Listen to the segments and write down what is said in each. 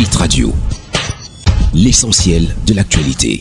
Hit Radio, l'essentiel de l'actualité.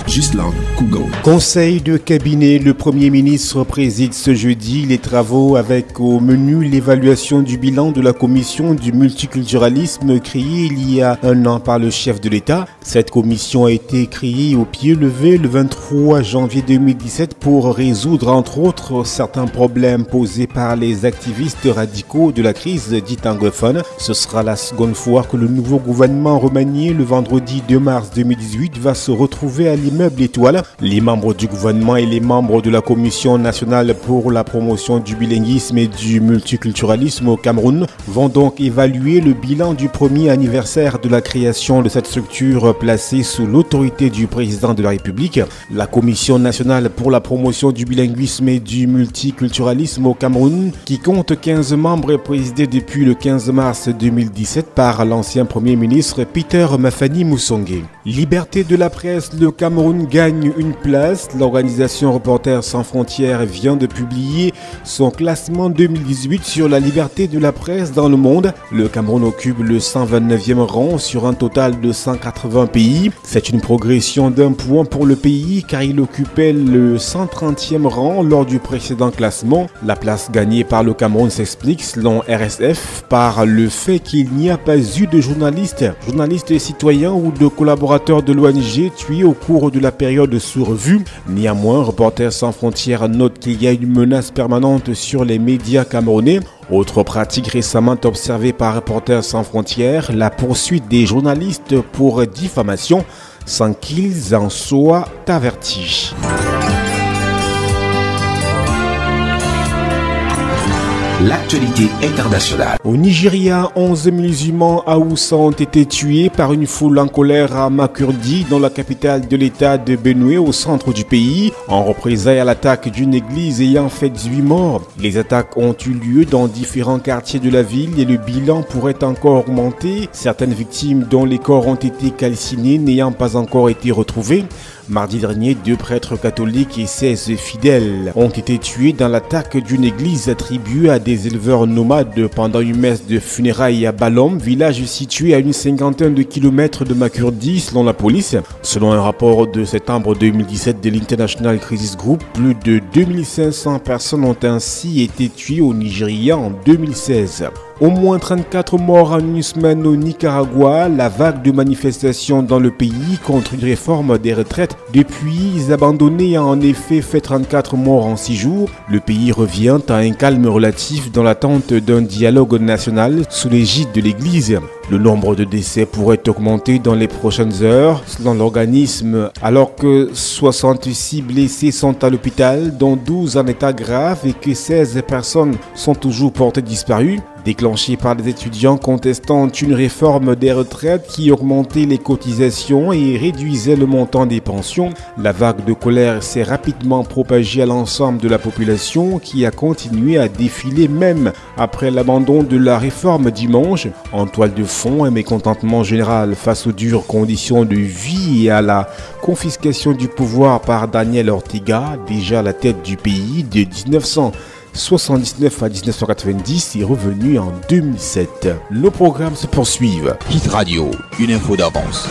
Ghislain Cougon. Conseil de cabinet, le Premier ministre préside ce jeudi les travaux avec au menu l'évaluation du bilan de la commission du multiculturalisme créée il y a un an par le chef de l'État. Cette commission a été créée au pied levé le 23 janvier 2017 pour résoudre entre autres certains problèmes posés par les activistes radicaux de la crise dite anglophone. Ce sera la seconde fois que le nouveau gouvernement remanié le vendredi 2 mars 2018 va se retrouver à l'immeuble L'Étoile. Les membres du gouvernement et les membres de la Commission nationale pour la promotion du bilinguisme et du multiculturalisme au Cameroun vont donc évaluer le bilan du premier anniversaire de la création de cette structure placée sous l'autorité du président de la République. La Commission nationale pour la promotion du bilinguisme et du multiculturalisme au Cameroun, qui compte 15 membres, est présidée depuis le 15 mars 2017 par l'ancien Premier ministre Peter Mafani Moussongé. Liberté de la presse, le Cameroun gagne une place. L'organisation Reporters sans frontières vient de publier son classement 2018 sur la liberté de la presse dans le monde. Le Cameroun occupe le 129e rang sur un total de 180 pays. C'est une progression d'un point pour le pays car il occupait le 130e rang lors du précédent classement. La place gagnée par le Cameroun s'explique, selon RSF, par le fait qu'il n'y a pas eu de journalistes citoyens ou de collaborateurs de l'ONG tués au cours de la période sous revue. Néanmoins, Reporters sans frontières note qu'il y a une menace permanente sur les médias camerounais. Autre pratique récemment observée par Reporters sans frontières, la poursuite des journalistes pour diffamation sans qu'ils en soient avertis. L'actualité internationale. Au Nigeria, 11 musulmans Haoussa ont été tués par une foule en colère à Makurdi, dans la capitale de l'état de Benue, au centre du pays, en représailles à l'attaque d'une église ayant fait 18 morts. Les attaques ont eu lieu dans différents quartiers de la ville et le bilan pourrait encore augmenter, certaines victimes dont les corps ont été calcinés n'ayant pas encore été retrouvés. Mardi dernier, 2 prêtres catholiques et 16 fidèles ont été tués dans l'attaque d'une église attribuée à des éleveurs nomades pendant une messe de funérailles à Balom, village situé à une 50aine de kilomètres de Makurdi, selon la police. Selon un rapport de septembre 2017 de l'International Crisis Group, plus de 2500 personnes ont ainsi été tuées au Nigeria en 2016. Au moins 34 morts en une semaine au Nicaragua. La vague de manifestations dans le pays contre une réforme des retraites depuis abandonnée a en effet fait 34 morts en 6 jours. Le pays revient à un calme relatif dans l'attente d'un dialogue national sous l'égide de l'Église. Le nombre de décès pourrait augmenter dans les prochaines heures, selon l'organisme, alors que 66 blessés sont à l'hôpital, dont 12 en état grave et que 16 personnes sont toujours portées disparues. Déclenché par des étudiants contestant une réforme des retraites qui augmentait les cotisations et réduisait le montant des pensions, la vague de colère s'est rapidement propagée à l'ensemble de la population qui a continué à défiler même après l'abandon de la réforme dimanche. En toile de fond, un mécontentement général face aux dures conditions de vie et à la confiscation du pouvoir par Daniel Ortega, déjà à la tête du pays de 1979 à 1990 et revenu en 2007. Nos programmes se poursuivent. Hit Radio, une info d'avance.